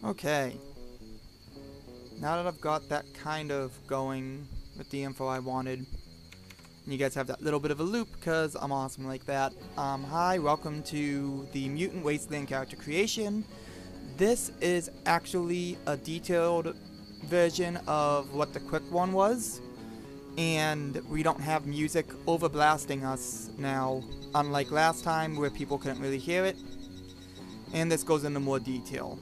Okay. Now that I've got that kind of going with the info I wanted, and you guys have that little bit of a loop because I'm awesome like that. Hi, welcome to the Mutant Wasteland Character creation. This is actually a detailed version of what the quick one was, and we don't have music overblasting us now, unlike last time where people couldn't really hear it, and this goes into more detail.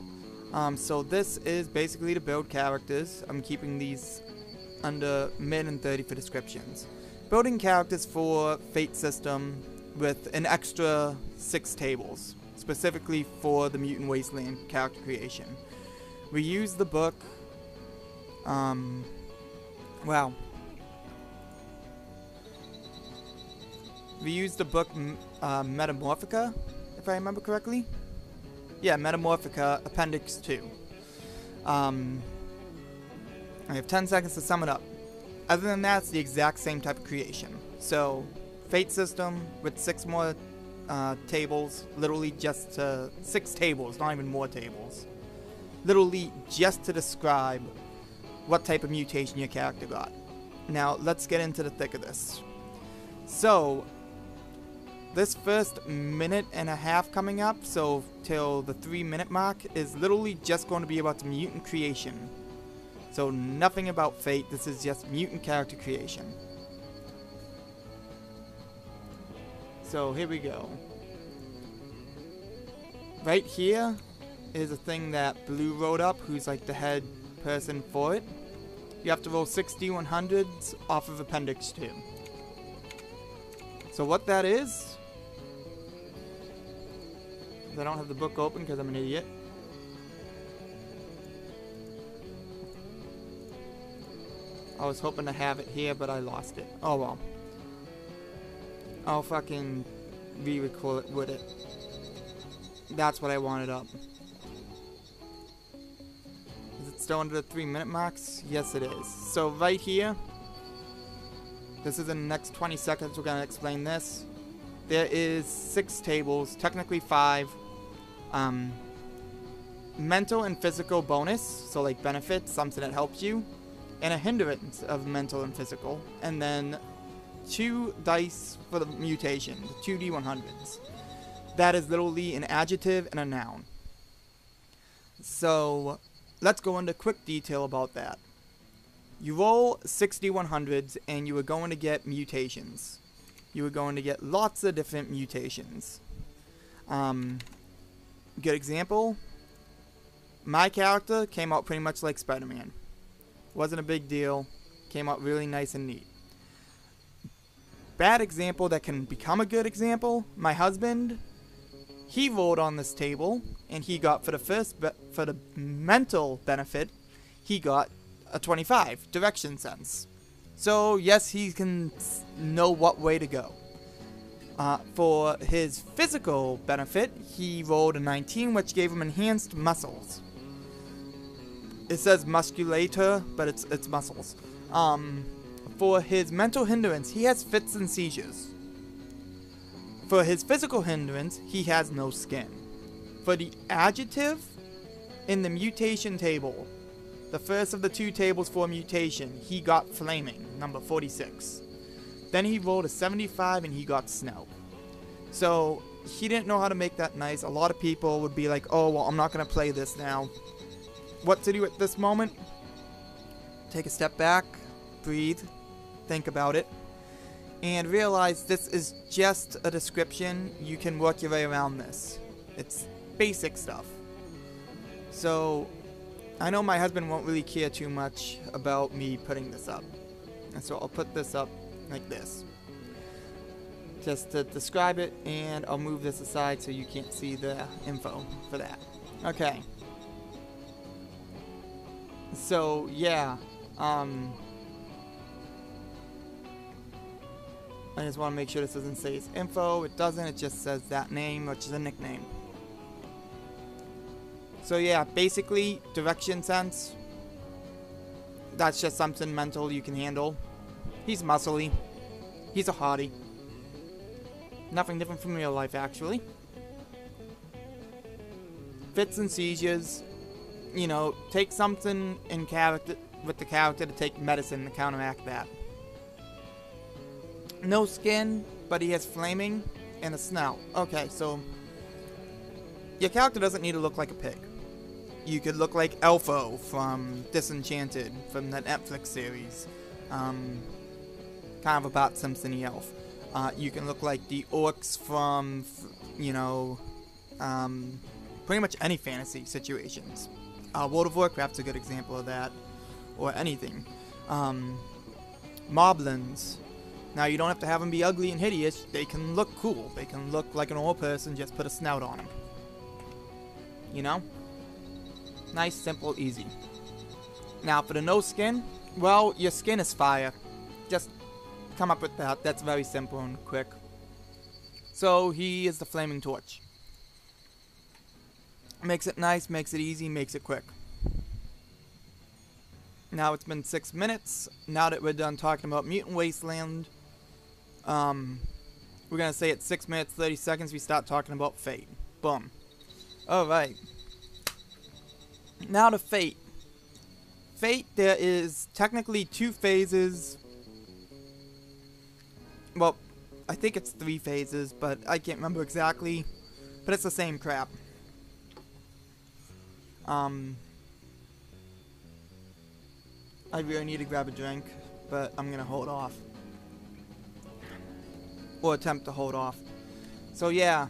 So this is basically to build characters. I'm keeping these under mid and 30 for descriptions. Building characters for Fate system with an extra 6 tables, specifically for the Mutant Wasteland character creation. We use the book, we used the book Metamorphica, if I remember correctly. Yeah, Metamorphica, Appendix 2. I have 10 seconds to sum it up. Other than that, it's the exact same type of creation. So, Fate system with 6 more tables, literally just 6 tables, not even more tables. Literally just to describe what type of mutation your character got. Now, let's get into the thick of this. So, this first minute and a half coming up, so till the 3-minute mark, is literally just going to be about the mutant creation. So nothing about Fate, this is just mutant character creation. So here we go. Right here is a thing that Blue wrote up, who's like the head person for it. You have to roll 6 D100s off of Appendix 2. So what that is, I don't have the book open because I'm an idiot. I was hoping to have it here, but I lost it. Oh well. I'll fucking re-record it with it. That's what I wanted up. Is it still under the 3-minute marks? Yes, it is. So right here, this is in the next 20 seconds. We're gonna explain this. There is 6 tables, technically 5. Mental and physical bonus, so like benefits, something that helps you, and a hindrance of mental and physical, and then 2 dice for the mutation, the 2 D100s. That is literally an adjective and a noun. So let's go into quick detail about that. You roll 6 D100s and you are going to get mutations. You are going to get lots of different mutations. Good example, my character came out pretty much like Spider-Man. Wasn't a big deal, came out really nice and neat. Bad example that can become a good example, my husband, he rolled on this table, and he got, for the mental benefit, he got a 25, direction sense. So yes, he can know what way to go. For his physical benefit, he rolled a 19, which gave him enhanced muscles. It says musculator, but it's muscles. For his mental hindrance, he has fits and seizures. For his physical hindrance, he has no skin. For the adjective, in the mutation table, the first of the 2 tables for mutation, he got flaming, number 46. Then he rolled a 75 and he got snow. So he didn't know how to make that nice. A lot of people would be like, oh, well, I'm not going to play this now. What to do at this moment? Take a step back, breathe, think about it, and realize this is just a description. You can work your way around this. It's basic stuff. So I know my husband won't really care too much about me putting this up. And so I'll put this up like this, just to describe it, and I'll move this aside so you can't see the info for that. Okay. So, yeah. I just want to make sure this doesn't say his info. It doesn't. It just says that name, which is a nickname. So, yeah, basically, direction sense. That's just something mental you can handle. He's muscly. He's a hottie. Nothing different from real life, actually. Fits and seizures. you know, take something in character with the character to take medicine to counteract that. No skin, but he has flaming and a snout. Okay, so your character doesn't need to look like a pig. You could look like Elfo from Disenchanted, from that Netflix series. Kind of a Bart Simpson-y elf. You can look like the orcs from, you know, pretty much any fantasy situations. World of Warcraft's a good example of that, or anything. Moblins. Now, you don't have to have them be ugly and hideous. They can look cool. They can look like an old person, just put a snout on them. You know? Nice, simple, easy. Now, for the no skin, well, your skin is fire. Just come up with that. That's very simple and quick. So, he is the flaming torch. Makes it nice, makes it easy, makes it quick. Now, it's been 6 minutes. Now that we're done talking about Mutant Wasteland, we're gonna say at 6 minutes, 30 seconds, we start talking about Fate. Boom. Alright. Now to Fate. Fate, there is technically 2 phases. Well, I think it's 3 phases, but I can't remember exactly. But it's the same crap. I really need to grab a drink, but I'm gonna hold off. Or attempt to hold off. So yeah,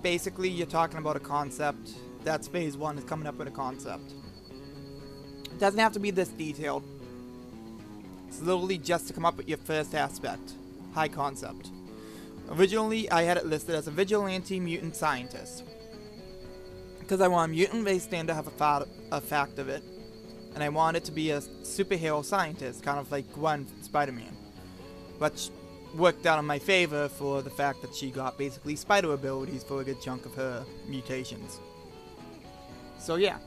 basically you're talking about a concept. That's phase 1, is coming up with a concept. It doesn't have to be this detailed. It's literally just to come up with your first aspect. High concept. Originally, I had it listed as a vigilante mutant scientist. Because I want Mutant Wasteland to have a fact of it. And I want it to be a superhero scientist, kind of like Gwen from Spider-Man. Which worked out in my favor for the fact that she got basically spider abilities for a good chunk of her mutations. So yeah.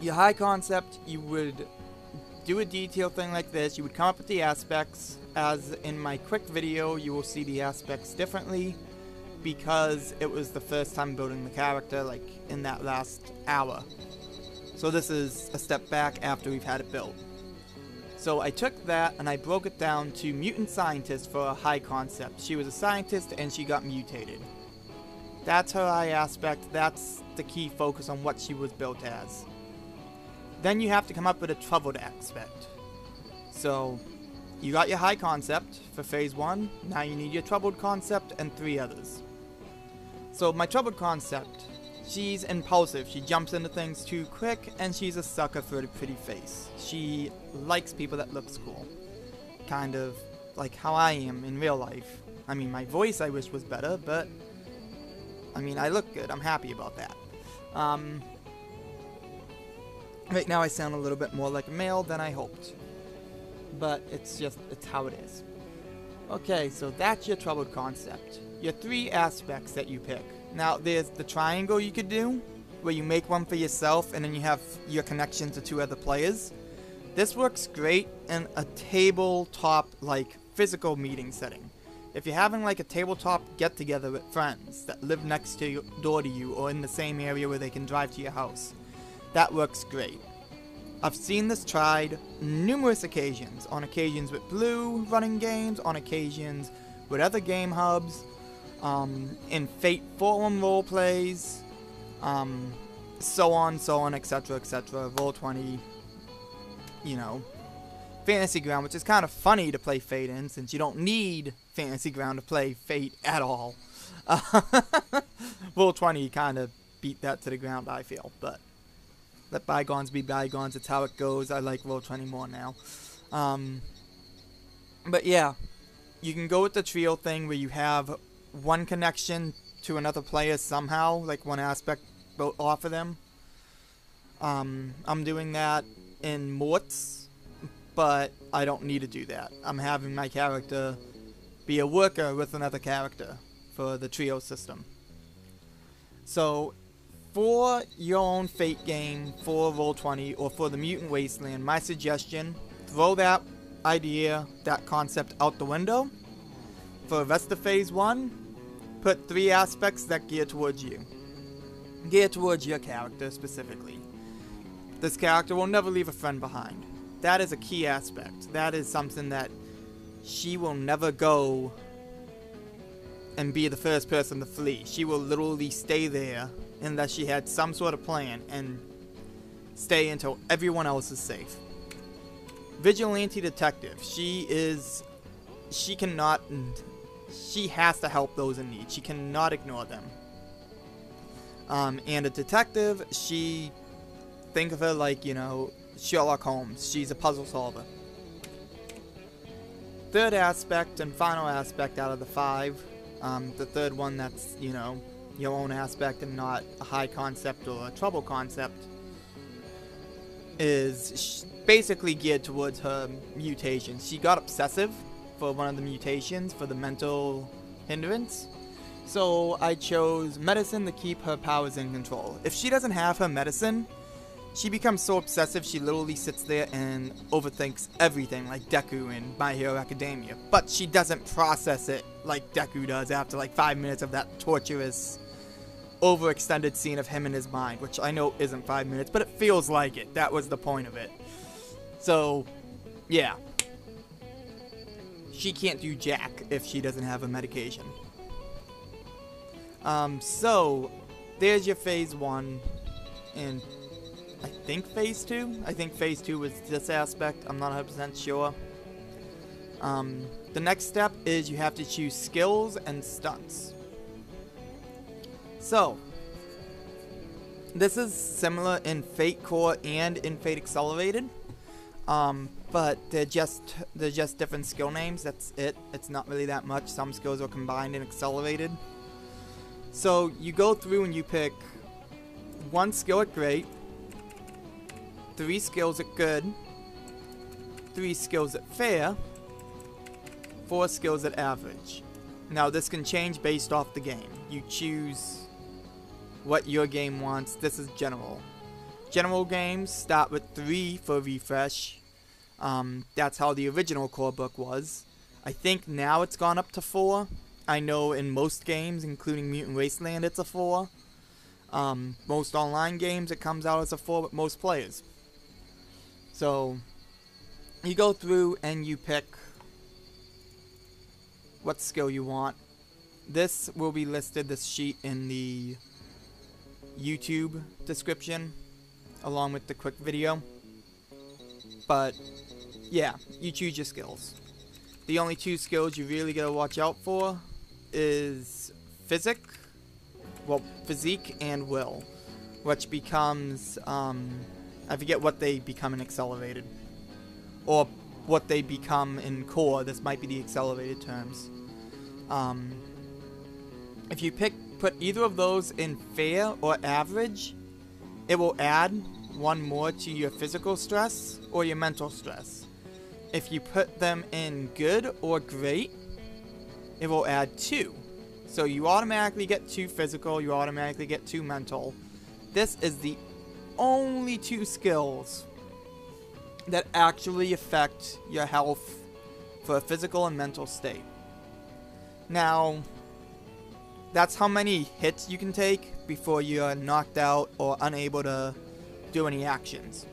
Your high concept, you would do a detail thing like this. You would come up with the aspects. As in my quick video, you will see the aspects differently. Because it was the first time building the character, like in that last hour. So this is a step back after we've had it built. So I took that and I broke it down to mutant scientist for a high concept. She was a scientist and she got mutated. That's her high aspect. That's the key focus on what she was built as. Then you have to come up with a troubled aspect. So you got your high concept for phase 1. Now you need your troubled concept and 3 others. So my troubled concept, she's impulsive. She jumps into things too quick, and she's a sucker for a pretty face. She likes people that looks cool. Kind of like how I am in real life. I mean, my voice I wish was better, but I mean, I look good. I'm happy about that. Right now I sound a little bit more like a male than I hoped. But it's how it is. Okay, so that's your troubled concept. Your 3 aspects that you pick. Now, there's the triangle you could do, where you make one for yourself and then you have your connection to 2 other players. This works great in a tabletop, like, physical meeting setting. If you're having, like, a tabletop get-together with friends that live next to you, door to you, or in the same area where they can drive to your house, that works great. I've seen this tried numerous occasions. On occasions with Blue running games, on occasions with other game hubs, in Fate forum role plays, so on, etc., etc. Roll20, you know, Fantasy Ground, which is kind of funny to play Fate in, since you don't need Fantasy Ground to play Fate at all. Roll20 kind of beat that to the ground, I feel, but let bygones be bygones, it's how it goes. I like Roll20 more now. But yeah, you can go with the trio thing where you have one connection to another player somehow, like one aspect off of them. I'm doing that in Morts, but I don't need to do that. I'm having my character be a worker with another character for the trio system. So, for your own Fate game, for Roll20, or for the Mutant Wasteland, my suggestion, throw that idea, that concept out the window. For the rest of Phase 1, put 3 aspects that gear towards you. Gear towards your character, specifically. This character will never leave a friend behind. That is a key aspect. That is something that she will never go and be the first person to flee. She will literally stay there unless she had some sort of plan and stay until everyone else is safe. Vigilante detective. She has to help those in need. She cannot ignore them. And a detective, think of her like, Sherlock Holmes. She's a puzzle solver. Third aspect and final aspect out of the 5, the third one that's, your own aspect and not a high concept or a trouble concept, is basically geared towards her mutations. She got obsessive for one of the mutations, for the mental hindrance. So I chose medicine to keep her powers in control. If she doesn't have her medicine, she becomes so obsessive she literally sits there and overthinks everything like Deku in My Hero Academia. But she doesn't process it like Deku does after like 5 minutes of that torturous, overextended scene of him in his mind, which I know isn't 5 minutes, but it feels like it. That was the point of it. So, yeah. She can't do jack if she doesn't have a medication. So, there's your phase 1, and I think phase 2? I think phase 2 was this aspect, I'm not 100% sure. The next step is you have to choose skills and stunts. So, this is similar in Fate Core and in Fate Accelerated, but they're just different skill names, that's it. It's not really that much. Some skills are combined and accelerated. So, you go through and you pick 1 skill at Great, 3 skills at Good, 3 skills at Fair, 4 skills at Average. Now this can change based off the game. You choose what your game wants. This is General. General games start with 3 for refresh. That's how the original core book was. I think now it's gone up to 4. I know in most games, including Mutant Wasteland, it's a 4. Most online games, it comes out as a 4 with most players. So, you go through and you pick what skill you want. This will be listed, this sheet, in the YouTube description, along with the quick video. But, yeah, you choose your skills. The only 2 skills you really gotta watch out for is physique and will, which becomes, I forget what they become in Accelerated, or what they become in Core. This might be the accelerated terms. If you put either of those in Fair or Average, it will add 1 more to your physical stress or your mental stress. If you put them in Good or Great, it will add 2. So you automatically get 2 physical, you automatically get 2 mental. This is the only 2 skills that actually affect your health for a physical and mental state. Now, that's how many hits you can take before you're knocked out or unable to do any actions.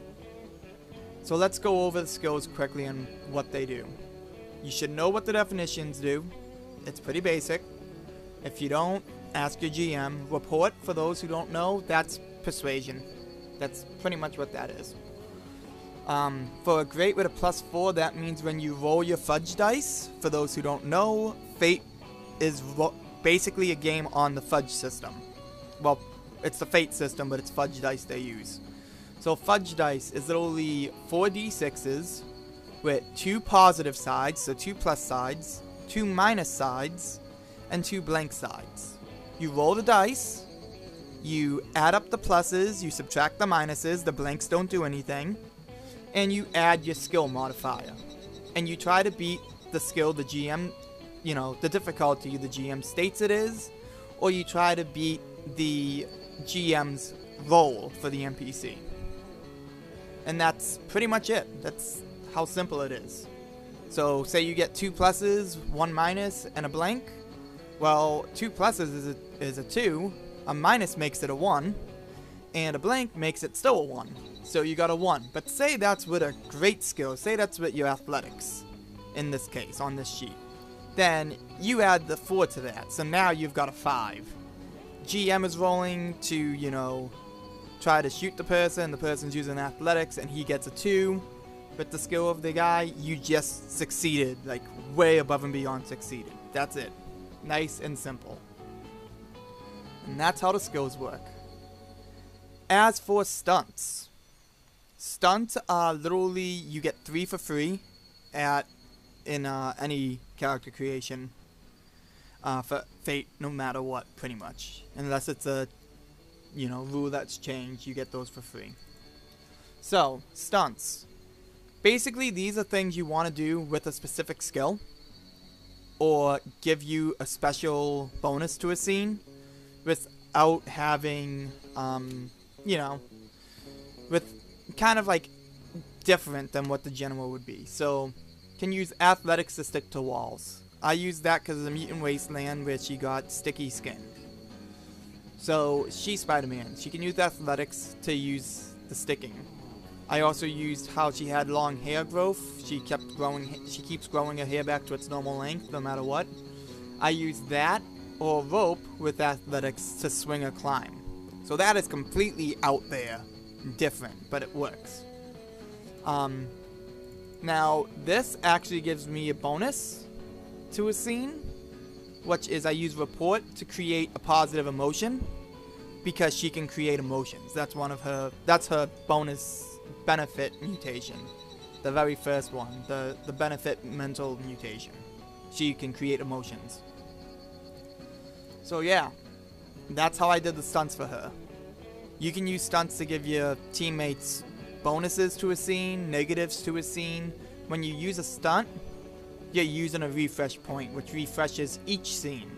So let's go over the skills quickly and what they do. You should know what the definitions do. It's pretty basic. If you don't, ask your GM. Report, for those who don't know, that's persuasion. That's pretty much what that is. For a Great with a +4, that means when you roll your fudge dice, for those who don't know, Fate is basically a game on the fudge system. Well, it's the Fate system, but it's fudge dice they use. So fudge dice is literally 4d6s with 2 positive sides, so 2 plus sides, 2 minus sides, and 2 blank sides. You roll the dice, you add up the pluses, you subtract the minuses, the blanks don't do anything, and you add your skill modifier. And you try to beat the skill the GM, the difficulty the GM states it is, or you try to beat the GM's roll for the NPC. And that's pretty much it. That's how simple it is. So say you get 2 pluses, 1 minus, and a blank. Well, 2 pluses is a 2, a minus makes it a 1, and a blank makes it still a 1. So you got a 1. But say that's with a great skill. Say that's with your athletics, in this case, on this sheet. Then you add the 4 to that. So now you've got a 5. GM is rolling to, you know, try to shoot the person's using athletics, and he gets a 2. With the skill of the guy, you just succeeded, like way above and beyond succeeded. That's it. Nice and simple. And that's how the skills work. As for stunts. Stunts are literally, you get 3 for free in any character creation for Fate, no matter what, pretty much. Unless it's a, you know, rule that's changed, you get those for free. So, stunts. Basically, these are things you want to do with a specific skill, or give you a special bonus to a scene, without having, you know, with kind of like different than what the general would be. So, can use athletics to stick to walls. I use that because of the Mutant Wasteland where she got sticky skin. So, she's Spider-Man. She can use athletics to use the sticking. I also used how she had long hair growth. She keeps growing her hair back to its normal length no matter what. I used that or rope with athletics to swing or climb. So that is completely out there, different, but it works. Now this actually gives me a bonus to a scene, which is I use report to create a positive emotion, because she can create emotions. That's her bonus benefit mutation. The very first one, the benefit mental mutation. She can create emotions. So yeah, that's how I did the stunts for her. You can use stunts to give your teammates bonuses to a scene, negatives to a scene. When you use a stunt, you're using a refresh point, which refreshes each scene.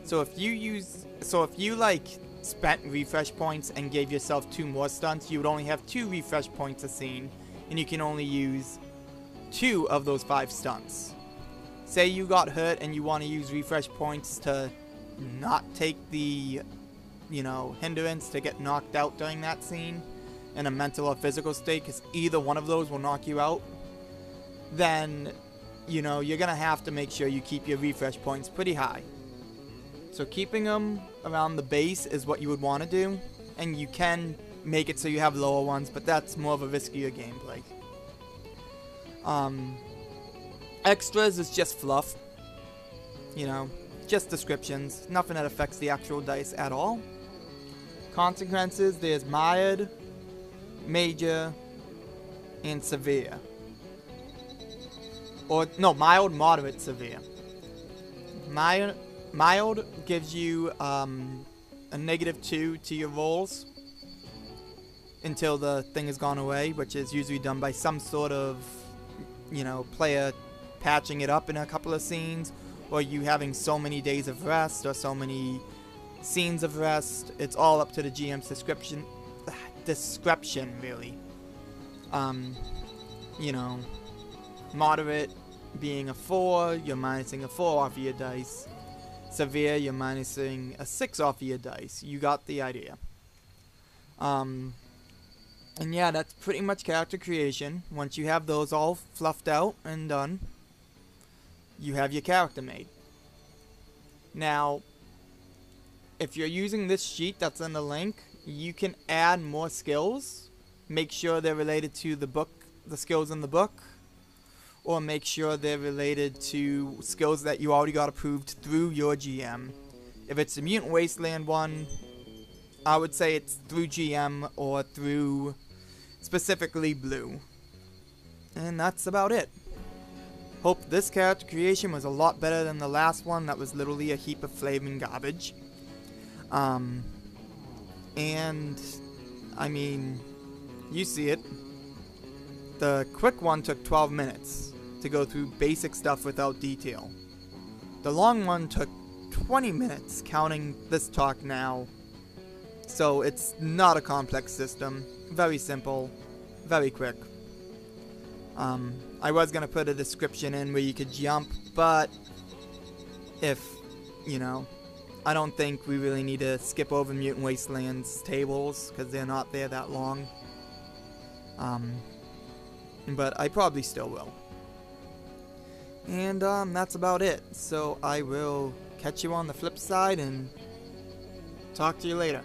So if you like spent refresh points and gave yourself 2 more stunts, you would only have 2 refresh points a scene, and you can only use 2 of those 5 stunts. Say you got hurt and you want to use refresh points to not take the, you know, hindrance to get knocked out during that scene in a mental or physical state, because either one of those will knock you out, then, you know, you're gonna have to make sure you keep your refresh points pretty high. So keeping them around the base is what you would want to do, and you can make it so you have lower ones, but that's more of a riskier gameplay. Extras is just fluff, you know, just descriptions, nothing that affects the actual dice at all. Consequences, there's mild, major, and severe. Or, no, mild, moderate, severe. Mild gives you a -2 to your rolls until the thing has gone away, which is usually done by some sort of, you know, player patching it up in a couple of scenes, or you having so many days of rest or so many scenes of rest. It's all up to the GM's discretion, really. You know, moderate being a 4, you're minusing a 4 off of your dice. Severe, you're minusing a 6 off of your dice. You got the idea. And yeah, that's pretty much character creation. Once you have those all fluffed out and done, you have your character made. Now, if you're using this sheet that's in the link, you can add more skills. Make sure they're related to the book, the skills in the book, or make sure they're related to skills that you already got approved through your GM. If it's a Mutant Wasteland one, I would say it's through GM or through specifically Blue. And that's about it. Hope this character creation was a lot better than the last one that was literally a heap of flaming garbage. And, I mean, you see it. The quick one took 12 minutes to go through basic stuff without detail. The long one took 20 minutes, counting this talk now. So it's not a complex system. Very simple, very quick. I was going to put a description in where you could jump, but if, you know, I don't think we really need to skip over Mutant Wasteland's tables, because they're not there that long. But I probably still will. And that's about it. So I will catch you on the flip side and talk to you later.